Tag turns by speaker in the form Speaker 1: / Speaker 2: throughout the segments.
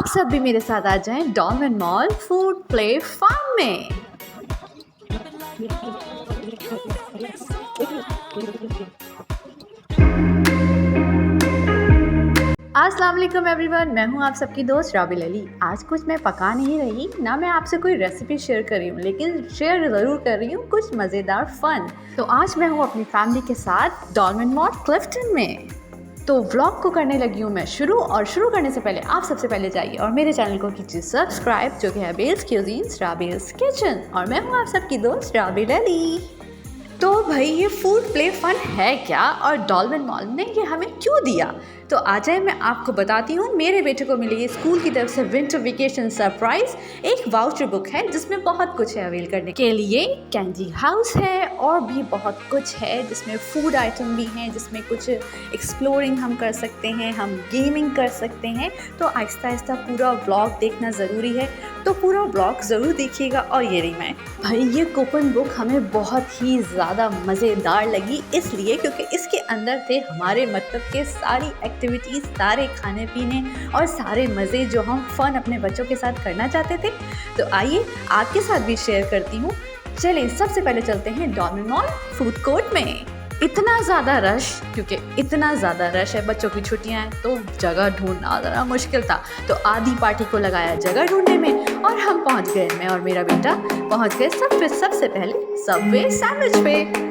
Speaker 1: आप सब भी मेरे साथ आ जाएं डॉल्मेन मॉल फूड प्ले फन में। अस्सलाम वालेकुम एवरीवन, मैं हूं आप सबकी दोस्त राबिल अली। आज कुछ मैं पका नहीं रही, ना मैं आपसे कोई रेसिपी शेयर कर रही हूँ, लेकिन शेयर ज़रूर कर रही हूँ कुछ मज़ेदार फ़न। तो आज मैं हूँ अपनी फैमिली के साथ डॉल्मेन मॉल क्लिफ्टन में। तो व्लॉग को करने लगी हूँ मैं शुरू, और शुरू करने से पहले आप सबसे पहले जाइए और मेरे चैनल को कीजिए सब्सक्राइब, जो कि है बेल्स क्यूजीन्स राबिल्स किचन, और मैं हूँ आप सबकी दोस्त राबिल अली। तो भाई ये फूड प्ले फन है क्या, और डॉल्मेन मॉल ने ये हमें क्यों दिया? तो आ जाए मैं आपको बताती हूँ। मेरे बेटे को मिली है स्कूल की तरफ से विंटर वेकेशन सरप्राइज एक वाउचर बुक है, जिसमें बहुत कुछ है अवेल करने के लिए। कैंडी हाउस है और भी बहुत कुछ है, जिसमें फूड आइटम भी हैं, जिसमें कुछ एक्सप्लोरिंग हम कर सकते हैं, हम गेमिंग कर सकते हैं। तो आहिस्ता आहिस्ता पूरा व्लॉग देखना ज़रूरी है, तो पूरा व्लॉग ज़रूर देखिएगा। और ये रही मैं भाई, ये कूपन बुक हमें बहुत ही ज़्यादा मज़ेदार लगी, इसलिए क्योंकि इसके अंदर थे हमारे मतलब के सारी एक्टिविटीज़, सारे खाने पीने और सारे मज़े जो हम फ़न अपने बच्चों के साथ करना चाहते थे। तो आइए आपके साथ भी शेयर करती हूँ। चलिए सबसे पहले चलते हैं डॉल्मेन मॉल फूड कोर्ट में। इतना ज़्यादा रश, क्योंकि इतना ज़्यादा रश है, बच्चों की छुट्टियां हैं, तो जगह ढूंढना ज़रा मुश्किल था। तो आधी पार्टी को लगाया जगह ढूंढने में, और हम पहुंच गए, मैं और मेरा बेटा पहुंच गए सबसे पहले सबवे सैंडविच पे।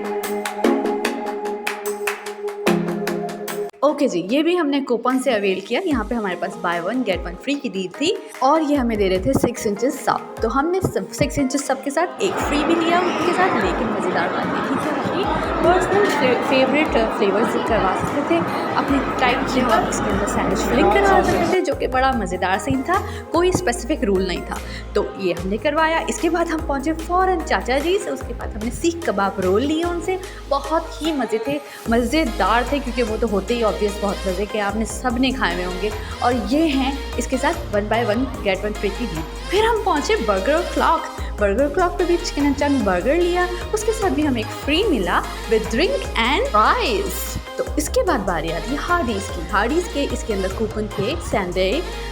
Speaker 1: ओके जी, ये भी हमने कूपन से अवेल किया। यहाँ पे हमारे पास बाय 1 गेट 1 फ्री की डील थी, और ये हमें दे रहे थे 6 इंचेस सब। तो हमने 6 इंचेस सब के साथ एक फ्री भी लिया उनके साथ। लेकिन मज़ेदार बात देखी कि हमारी पर्सनल फेवरेट फ्लेवर्स करवा सकते थे, अपने टाइप से हम इसके अंदर सैंडविच फिलिंग करवा सकते थे, जो कि बड़ा मज़ेदार सीन था। कोई स्पेसिफिक रूल नहीं था, तो ये हमने करवाया। इसके बाद हम पहुँचे फ़ौरन चाचा जी से। उसके बाद हमने सीख कबाब रोल लिए उनसे, बहुत ही मज़ेदार थे, क्योंकि वो तो होते ही ऑब्वियस बहुत मज़े के, आपने सब ने खाए हुए होंगे। और ये हैं इसके साथ 1 बाय 1 गेट 1 फ्री की डील। फिर हम पहुँचे बर्गर क्लॉक पे भी चिकन एंड चंक बर्गर लिया, उसके साथ भी हमें एक फ्री मिला विद ड्रिंक एंड फ्राइज। तो इसके बाद बारी आती है हार्डीज़ के। इसके अंदर कूपन थे संडे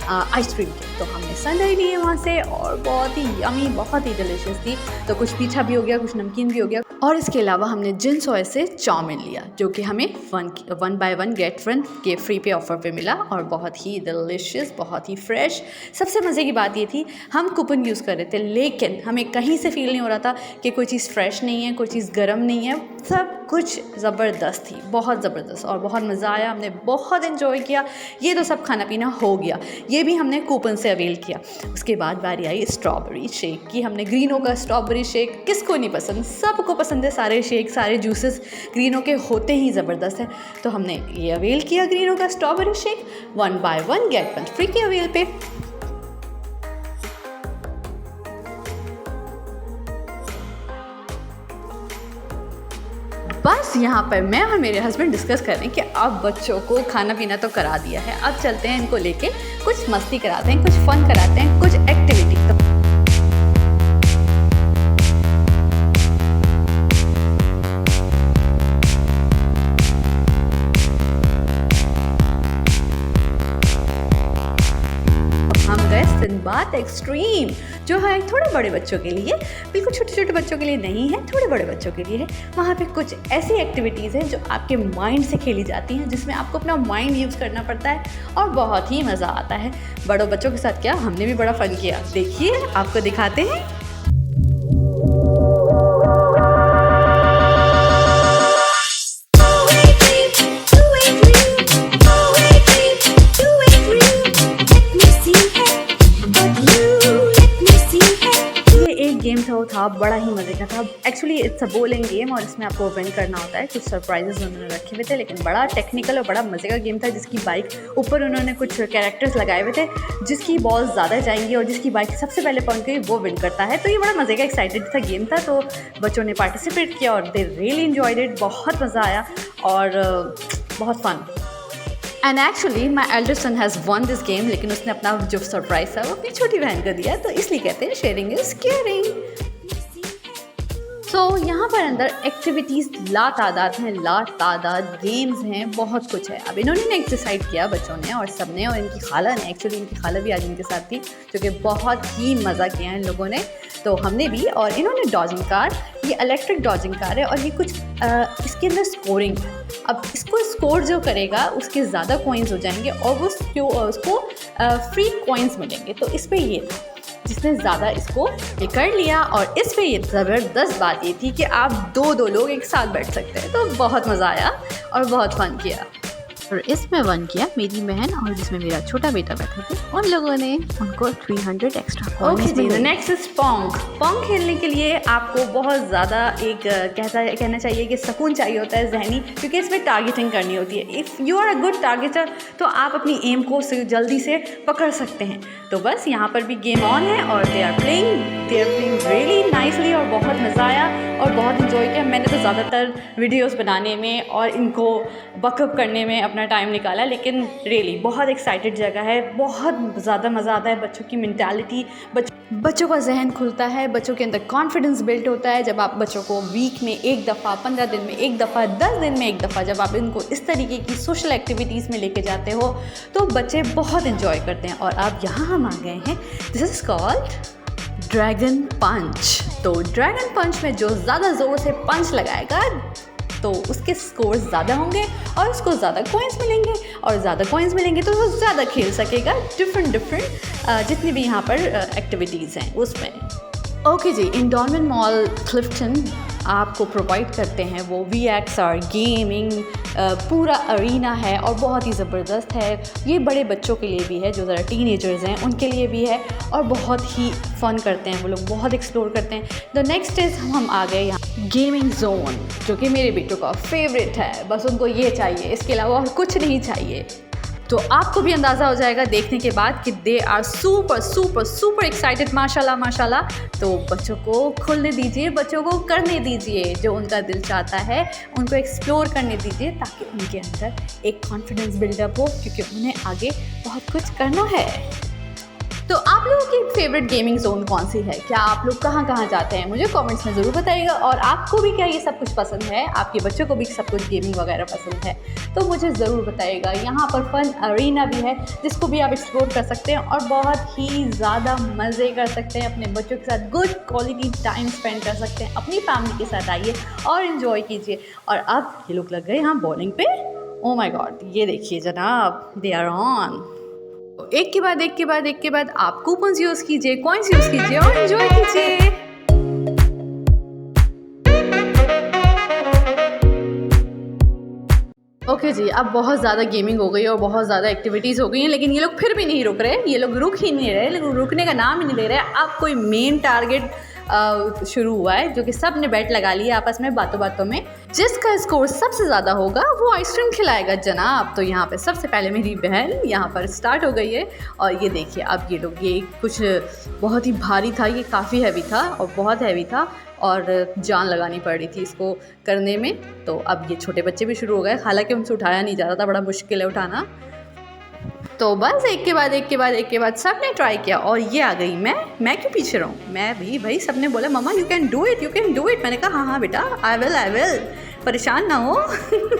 Speaker 1: आइसक्रीम के, तो हमने संडे लिए वहाँ से, और बहुत ही यमी, बहुत ही डिलीशियस थी। तो कुछ मीठा भी हो गया, कुछ नमकीन भी हो गया, और इसके अलावा हमने जिन सोए से चाउमीन लिया, जो कि हमें 1 बाय 1 गेट 1 के फ्री पे ऑफर पे मिला, और बहुत ही डिलीशियस, बहुत ही फ्रेश। सबसे मज़े की बात ये थी, हम कूपन यूज़ कर रहे थे, लेकिन हमें कहीं से फील नहीं हो रहा था कि कोई चीज़ फ्रेश नहीं है, कोई चीज़ गर्म नहीं है। सब कुछ ज़बरदस्त थी, बहुत ज़बरदस्त, और बहुत मज़ा आया। हमने बहुत इन्जॉय किया। ये तो सब खाना पीना हो गया, ये भी हमने कूपन से अवेल किया। उसके बाद बारी आई स्ट्रॉबेरी शेक की। हमने ग्रीनो का स्ट्रॉबेरी शेक, किसको नहीं पसंद, सबको पसंद है। सारे शेक, सारे जूसेस ग्रीनो के होते ही ज़बरदस्त है, तो हमने ये अवेल किया ग्रीनो का strawberry shake 1 buy 1 get 1 free के अवेल पे। बस यहाँ पर मैं और मेरे हस्बैंड डिस्कस कर रहे हैं कि अब बच्चों को खाना पीना तो करा दिया है, अब चलते हैं इनको लेके कुछ मस्ती कराते हैं, कुछ फन कराते हैं, कुछ एक्टिविटी। हम गए सिंबाद एक्सट्रीम, जो है थोड़े बड़े बच्चों के लिए, बिल्कुल छोटे छोटे बच्चों के लिए नहीं है, थोड़े बड़े बच्चों के लिए है। वहाँ पे कुछ ऐसी एक्टिविटीज़ हैं जो आपके माइंड से खेली जाती हैं, जिसमें आपको अपना माइंड यूज़ करना पड़ता है, और बहुत ही मज़ा आता है। बड़ों बच्चों के साथ क्या, हमने भी बड़ा फन किया। देखिए आपको दिखाते हैं। गेम था, वो था बड़ा ही मज़े का था। Actually it's a bowling game, और इसमें आपको विन करना होता है। कुछ सरप्राइजेस उन्होंने रखे हुए थे, लेकिन बड़ा टेक्निकल और बड़ा मज़े का गेम था, जिसकी बाइक ऊपर उन्होंने कुछ कैरेक्टर्स लगाए हुए थे, जिसकी बॉल ज़्यादा जाएंगी और जिसकी बाइक सबसे पहले पहुंच गई वो विन करता है। तो ये बड़ा मज़े का एक्साइटेड था गेम था, तो बच्चों ने पार्टिसिपेट किया और दे रियली एन्जॉयड इट। बहुत मज़ा आया और बहुत fun. And actually my elder son has won this game, लेकिन उसने अपना जो सरप्राइज था वो अपनी छोटी बहन को दिया, तो इसलिए कहते हैं शेयरिंग इज़ केयरिंग। यहाँ पर अंदर एक्टिविटीज़ लातादाद हैं, लातादाद गेम्स हैं, बहुत कुछ है। अब इन्होंने ने डिसाइड किया बच्चों ने और सब ने, और इनकी खाला ने, एक्चुअली इनकी खाला भी आज इनके साथ थी, जो कि बहुत ही मज़ा किया इन लोगों ने, तो हमने भी। और इन्होंने डॉजिंग कार, ये इलेक्ट्रिक डॉजिंग कार है और ये कुछ इसके अंदर स्कोरिंग है। अब इसको स्कोर जो करेगा उसके ज़्यादा कॉइन्स हो जाएंगे और वो उसको फ्री कॉइन्स मिलेंगे। तो इस पर ये जिसने ज़्यादा इसको कर लिया, और इस पे ये ज़बरदस्त बात ये थी कि आप दो लोग एक साथ बैठ सकते हैं। तो बहुत मज़ा आया और बहुत फन किया। और इसमें वन किया मेरी बहन और जिसमें मेरा छोटा बेटा बैठे थे, उन लोगों ने उनको 300 एक्स्ट्रा। ओके जी, नेक्स्ट इज पोंग। पोंग खेलने के लिए आपको बहुत ज़्यादा एक कहना चाहिए कि सुकून चाहिए होता है ज़हनी, क्योंकि इसमें टारगेटिंग करनी होती है। If you are a good targeter तो आप अपनी एम को जल्दी से पकड़ सकते हैं। तो बस यहाँ पर भी गेम ऑन है और they are playing really nicely, और बहुत मज़ा आया और बहुत इन्जॉय किया। मैंने तो ज़्यादातर वीडियोज़ बनाने में और इनको बकअप करने में अपना टाइम निकाला, लेकिन रियली बहुत एक्साइटेड जगह है, बहुत ज़्यादा मज़ा आता है। बच्चों की मेंटालिटी, बच्चों का जहन खुलता है, बच्चों के अंदर कॉन्फिडेंस बिल्ड होता है। जब आप बच्चों को वीक में एक दफ़ा, 15 दिन में एक दफ़ा, 10 दिन में एक दफ़ा जब आप इनको इस तरीके की सोशल एक्टिविटीज़ में लेके जाते हो तो बच्चे बहुत इन्जॉय करते हैं। और अब यहाँ हम आ गए हैं, दिस इज़ कॉल्ड ड्रैगन पंच। तो ड्रैगन पंच में जो ज़्यादा ज़ोर से पंच लगाएगा तो उसके स्कोर्स ज़्यादा होंगे और उसको ज़्यादा कॉइन्स मिलेंगे, और ज़्यादा कॉइन्स मिलेंगे तो वो ज़्यादा खेल सकेगा डिफरेंट जितनी भी यहाँ पर एक्टिविटीज़ हैं उसमें। ओके जी, इंडोरमेंट मॉल क्लिफ्टन आपको प्रोवाइड करते हैं वो VXR गेमिंग पूरा अरीना है और बहुत ही ज़बरदस्त है। ये बड़े बच्चों के लिए भी है, जो ज़रा टीनेजर्स हैं उनके लिए भी है, और बहुत ही फ़न करते हैं वो लोग, बहुत एक्सप्लोर करते हैं। द नेक्स्ट इज़ हम आ गए यहाँ गेमिंग जोन, जो कि मेरे बेटों का फेवरेट है। बस उनको ये चाहिए, इसके अलावा और कुछ नहीं चाहिए। तो आपको भी अंदाज़ा हो जाएगा देखने के बाद कि they are super super super excited, माशाल्लाह माशाल्लाह। तो बच्चों को खुलने दीजिए, बच्चों को करने दीजिए जो उनका दिल चाहता है, उनको एक्सप्लोर करने दीजिए ताकि उनके अंदर एक कॉन्फिडेंस बिल्डअप हो, क्योंकि उन्हें आगे बहुत कुछ करना है। तो आप लोगों की फेवरेट गेमिंग जोन कौन सी है? क्या आप लोग कहाँ कहाँ जाते हैं? मुझे कमेंट्स में ज़रूर बताइएगा। और आपको भी क्या ये सब कुछ पसंद है? आपके बच्चों को भी सब कुछ गेमिंग वगैरह पसंद है तो मुझे ज़रूर बताइएगा। यहाँ पर फन अरीना भी है जिसको भी आप एक्सप्लोर कर सकते हैं और बहुत ही ज़्यादा मज़े कर सकते हैं। अपने बच्चों के साथ गुड क्वालिटी टाइम स्पेंड कर सकते हैं। अपनी फैमिली के साथ आइए और इन्जॉय कीजिए। और अब ये लोग लग गए यहाँ बॉलिंग पे। ओ माय गॉड, ये देखिए जनाब, दे आर ऑन। एक के बाद एक के बाद एक के बाद आप कूपन्स यूज़ कीजिए, कॉइन्स यूज़ कीजिए और एंजॉय कीजिए। ओके जी, अब बहुत ज़्यादा गेमिंग हो गई और बहुत ज़्यादा एक्टिविटीज़ हो गई हैं, लेकिन ये लोग फिर भी नहीं रुक रहे। ये लोग रुक ही नहीं रहे, लेकिन रुकने का नाम ही नहीं ले रहे। अब कोई मेन टारगेट शुरू हुआ है, जो कि सब ने बैट लगा लिया आपस में बातों बातों में। जिसका स्कोर सबसे ज़्यादा होगा वो आइसक्रीम खिलाएगा जनाब। तो यहाँ पे सबसे पहले मेरी बहन यहाँ पर स्टार्ट हो गई है। और ये देखिए, अब ये लोग, ये कुछ बहुत ही भारी था, ये काफ़ी हैवी था और बहुत हैवी था और जान लगानी पड़ रही थी इसको करने में। तो अब ये छोटे बच्चे भी शुरू हो गए, हालांकि उनसे उठाया नहीं जाता था, बड़ा मुश्किल है उठाना। तो बस एक के बाद एक के बाद एक के बाद सब ने ट्राई किया और ये आ गई मैं क्यों पीछे रहूँ? मैं भी भाई, सब ने बोला मम्मा you can do it, you can do it. मैंने कहा हाँ हाँ बेटा, आई विल, परेशान ना हो।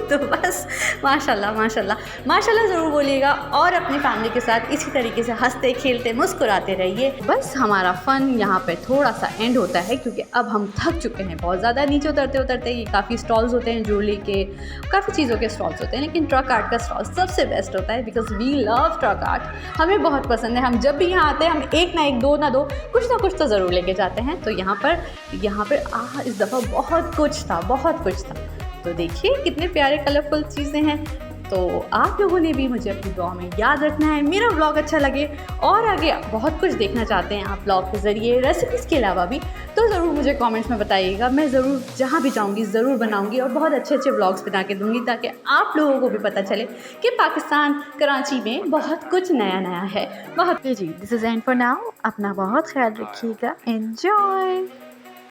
Speaker 1: तो बस माशाल्लाह माशाल्लाह माशाल्लाह ज़रूर बोलिएगा और अपनी फैमिली के साथ इसी तरीके से हंसते खेलते मुस्कुराते रहिए। बस हमारा फ़न यहाँ पे थोड़ा सा एंड होता है, क्योंकि अब हम थक चुके हैं बहुत ज़्यादा। नीचे उतरते उतरते ये काफ़ी स्टॉल्स होते हैं, ज्वेलरी के काफ़ी चीज़ों के स्टॉल्स होते हैं, लेकिन ट्रक आर्ट का स्टॉल सबसे बेस्ट होता है, because we love truck art. हमें बहुत पसंद है। हम जब भी यहाँ आते हैं हम एक ना एक, दो ना दो, कुछ ना कुछ तो ज़रूर लेके जाते हैं। तो यहाँ पर इस दफ़ा बहुत कुछ था। तो देखिए कितने प्यारे कलरफुल चीज़ें हैं। तो आप लोगों ने भी मुझे अपनी दुआ में याद रखना है। मेरा व्लॉग अच्छा लगे और आगे बहुत कुछ देखना चाहते हैं आप व्लॉग के ज़रिए, रेसिपीज़ के अलावा भी, तो ज़रूर मुझे कमेंट्स में बताइएगा। मैं ज़रूर जहाँ भी जाऊँगी ज़रूर बनाऊँगी और बहुत अच्छे अच्छे व्लॉग्स बना के दूँगी, ताकि आप लोगों को भी पता चले कि पाकिस्तान कराची में बहुत कुछ नया नया है। बहुत जी, this is end for now. अपना बहुत ख्याल रखिएगा। एन्जॉय।